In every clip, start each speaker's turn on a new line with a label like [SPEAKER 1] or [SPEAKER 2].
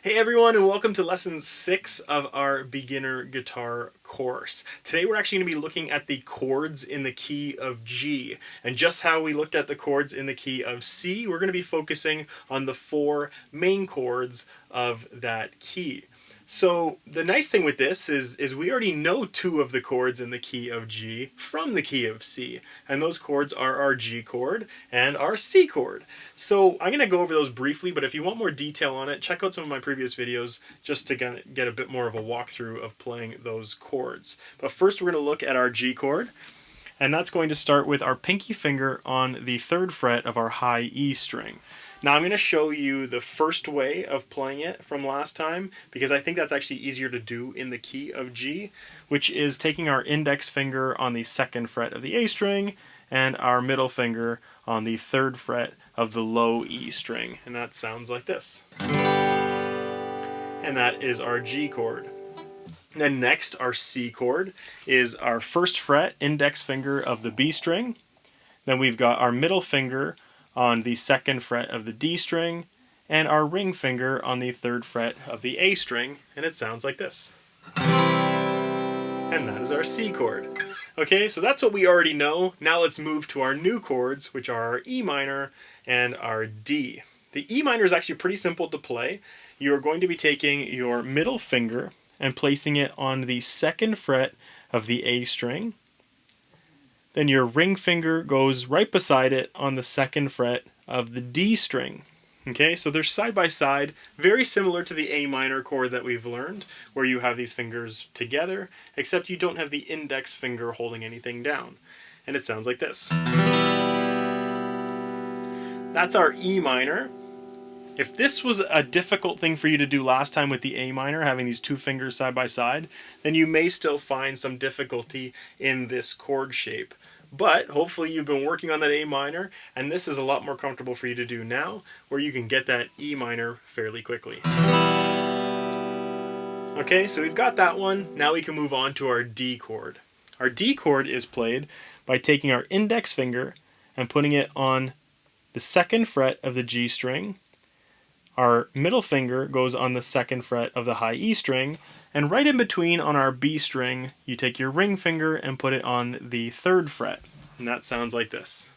[SPEAKER 1] Hey everyone, and welcome to lesson 6 of our beginner guitar course. Today we're actually going to be looking at the chords in the key of G. And just how we looked at the chords in the key of C, we're going to be focusing on the 4 main chords of that key. So the nice thing with this is we already know 2 of the chords in the key of G from the key of C. And those chords are our G chord and our C chord. So I'm going to go over those briefly, but if you want more detail on it, check out some of my previous videos just to get a bit more of a walkthrough of playing those chords. But first we're going to look at our G chord. And that's going to start with our pinky finger on the 3rd fret of our high E string. Now I'm going to show you the first way of playing it from last time because I think that's actually easier to do in the key of G, which is taking our index finger on the 2nd fret of the A string and our middle finger on the 3rd fret of the low E string. And that sounds like this. And that is our G chord. Then next, our C chord is our 1st fret index finger of the B string. Then we've got our middle finger on the 2nd fret of the D string, and our ring finger on the 3rd fret of the A string, and it sounds like this. And that is our C chord. Okay, so that's what we already know. Now let's move to our new chords, which are our E minor and our D. The E minor is actually pretty simple to play. You're going to be taking your middle finger and placing it on the 2nd fret of the A string. Then your ring finger goes right beside it on the 2nd fret of the D string. Okay, so they're side by side, very similar to the A minor chord that we've learned, where you have these fingers together, except you don't have the index finger holding anything down. And it sounds like this. That's our E minor. If this was a difficult thing for you to do last time with the A minor, having these 2 fingers side by side, then you may still find some difficulty in this chord shape. But hopefully you've been working on that A minor, and this is a lot more comfortable for you to do now, where you can get that E minor fairly quickly. Okay, so we've got that one. Now we can move on to our D chord. Our D chord is played by taking our index finger and putting it on the 2nd fret of the G string. Our middle finger goes on the 2nd fret of the high E string, and right in between on our B string, you take your ring finger and put it on the 3rd fret, and that sounds like this.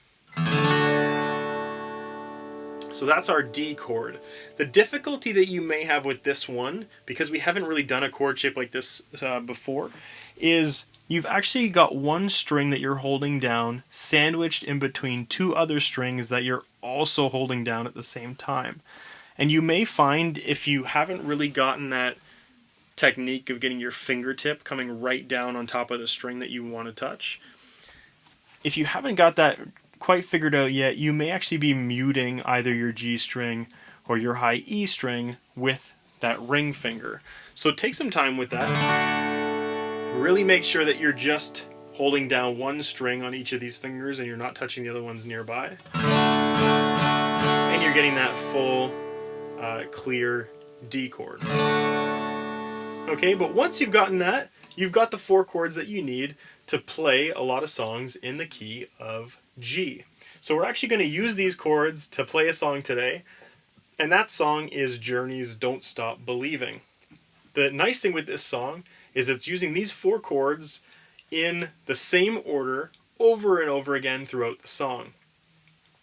[SPEAKER 1] So that's our D chord. The difficulty that you may have with this one, because we haven't really done a chord shape like this before, is you've actually got one string that you're holding down sandwiched in between 2 other strings that you're also holding down at the same time. And you may find, if you haven't really gotten that technique of getting your fingertip coming right down on top of the string that you want to touch, if you haven't got that quite figured out yet, you may actually be muting either your G string or your high E string with that ring finger. So take some time with that. Really make sure that you're just holding down one string on each of these fingers and you're not touching the other ones nearby. And you're getting that full clear D chord. Okay, but once you've gotten that, you've got the 4 chords that you need to play a lot of songs in the key of G. So we're actually going to use these chords to play a song today, and that song is Journey's Don't Stop Believing. The nice thing with this song is it's using these 4 chords in the same order over and over again throughout the song.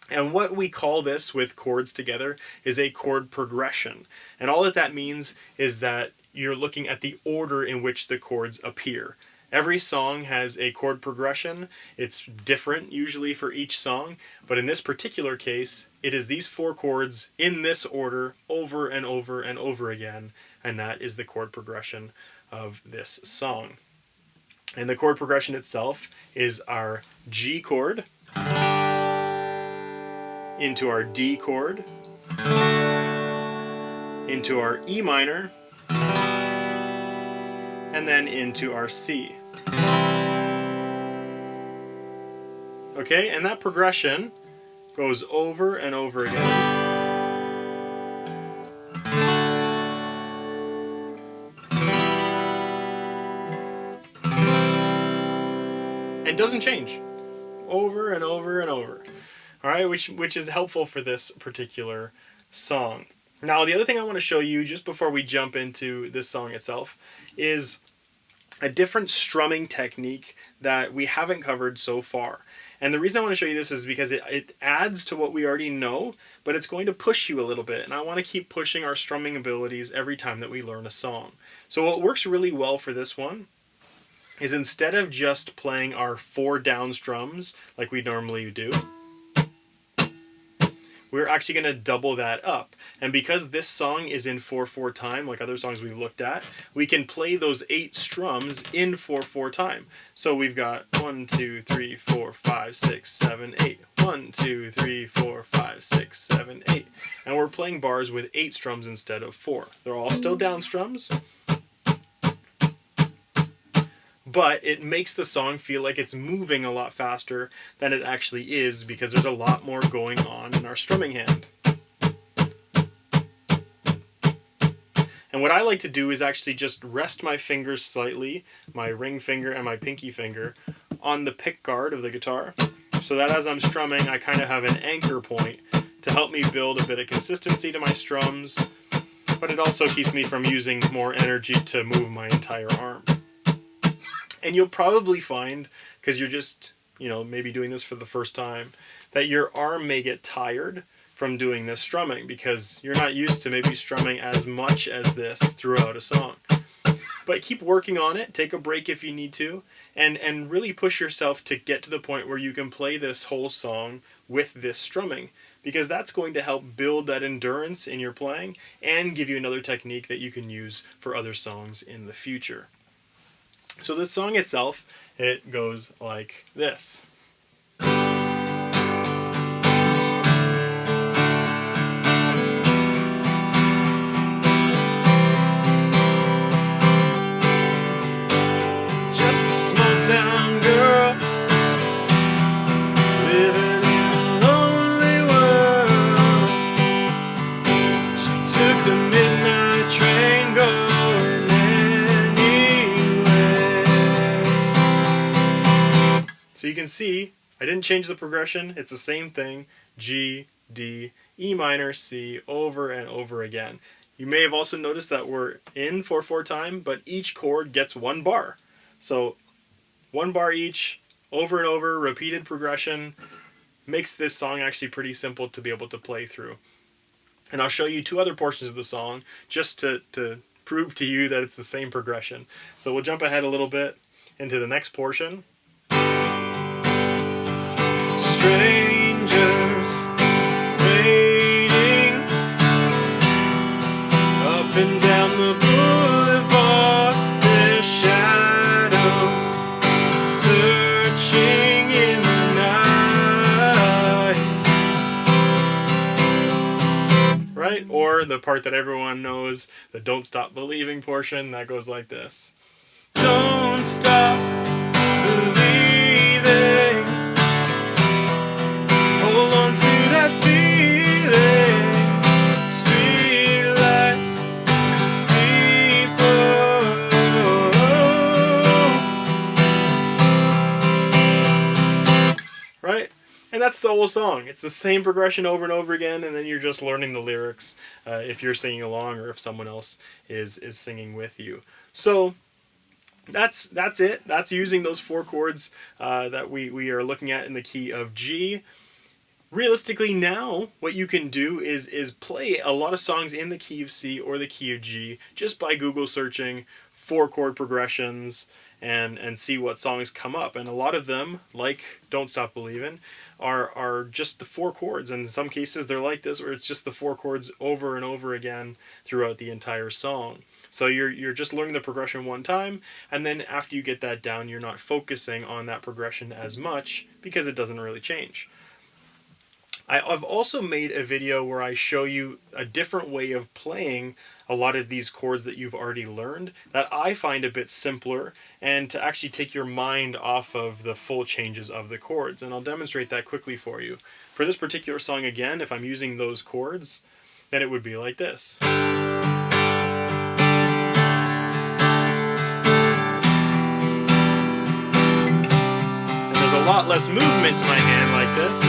[SPEAKER 1] And what we call this with chords together is a chord progression. And all that means is that you're looking at the order in which the chords appear. Every song has a chord progression. It's different usually for each song, but in this particular case, it is these 4 chords in this order over and over and over again, and that is the chord progression of this song. And the chord progression itself is our G chord, into our D chord, into our E minor, and then into our C. Okay, and that progression goes over and over again. And doesn't change. Over and over and over. All right, which is helpful for this particular song. Now, the other thing I want to show you just before we jump into this song itself is a different strumming technique that we haven't covered so far. And the reason I want to show you this is because it adds to what we already know, but it's going to push you a little bit. And I want to keep pushing our strumming abilities every time that we learn a song. So what works really well for this one is instead of just playing our 4 down strums like we normally do, we're actually going to double that up. And because this song is in 4/4 time, like other songs we've looked at, we can play those 8 strums in 4/4 time. So we've got 1, 2, 3, 4, 5, 6, 7, 8. 1, 2, 3, 4, 5, 6, 7, 8. And we're playing bars with 8 strums instead of 4. They're all still down strums, but it makes the song feel like it's moving a lot faster than it actually is because there's a lot more going on in our strumming hand. And what I like to do is actually just rest my fingers slightly, my ring finger and my pinky finger, on the pick guard of the guitar, so that as I'm strumming I kind of have an anchor point to help me build a bit of consistency to my strums, but it also keeps me from using more energy to move my entire arm. And you'll probably find, because you're just, maybe doing this for the first time, that your arm may get tired from doing this strumming because you're not used to maybe strumming as much as this throughout a song. But keep working on it, take a break if you need to, and really push yourself to get to the point where you can play this whole song with this strumming, because that's going to help build that endurance in your playing and give you another technique that you can use for other songs in the future. So the song itself, it goes like this. Just a small town girl living in a lonely world. She took the midnight train going anywhere. So you can see, I didn't change the progression. It's the same thing. G, D, E minor, C, over and over again. You may have also noticed that we're in 4/4 time, but each chord gets 1 bar. So 1 bar each, over and over, repeated progression, makes this song actually pretty simple to be able to play through. And I'll show you 2 other portions of the song just to prove to you that it's the same progression. So we'll jump ahead a little bit into the next portion. Strangers waiting up and down the boulevard, their shadows searching in the night. Right? Or the part that everyone knows, the Don't Stop Believing portion, that goes like this. Don't stop believing. Hold on to that feeling. Streetlights, people. Right? And that's the whole song. It's the same progression over and over again, and then you're just learning the lyrics if you're singing along or if someone else is singing with you. So that's it. That's using those 4 chords that we are looking at in the key of G. Realistically now, what you can do is play a lot of songs in the key of C or the key of G just by Google searching 4 chord progressions and see what songs come up. And a lot of them, like Don't Stop Believin', are just the 4 chords. And in some cases they're like this, where it's just the 4 chords over and over again throughout the entire song. So you're just learning the progression one time, and then after you get that down, you're not focusing on that progression as much because it doesn't really change. I've also made a video where I show you a different way of playing a lot of these chords that you've already learned that I find a bit simpler and to actually take your mind off of the full changes of the chords. And I'll demonstrate that quickly for you. For this particular song again, if I'm using those chords, then it would be like this. And there's a lot less movement to my hand like this.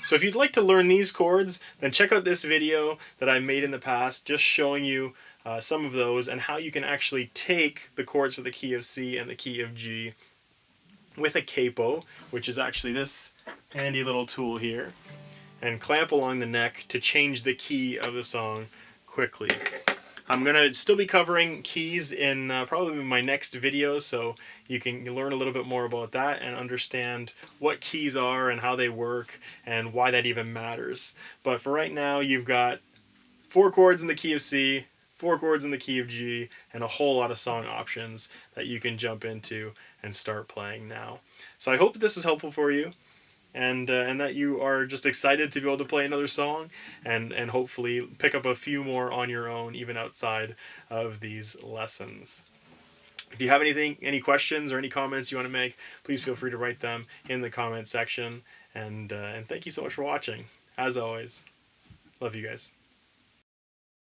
[SPEAKER 1] So if you'd like to learn these chords, then check out this video that I made in the past, just showing you some of those and how you can actually take the chords for the key of C and the key of G with a capo, which is actually this handy little tool here, and clamp along the neck to change the key of the song quickly. I'm going to still be covering keys in probably my next video, so you can learn a little bit more about that and understand what keys are and how they work and why that even matters. But for right now, you've got 4 chords in the key of C, 4 chords in the key of G, and a whole lot of song options that you can jump into and start playing now. So I hope that this was helpful for you. And that you are just excited to be able to play another song and hopefully pick up a few more on your own, even outside of these lessons. If you have any questions or any comments you want to make, please feel free to write them in the comment section. And thank you so much for watching. As always, love you guys.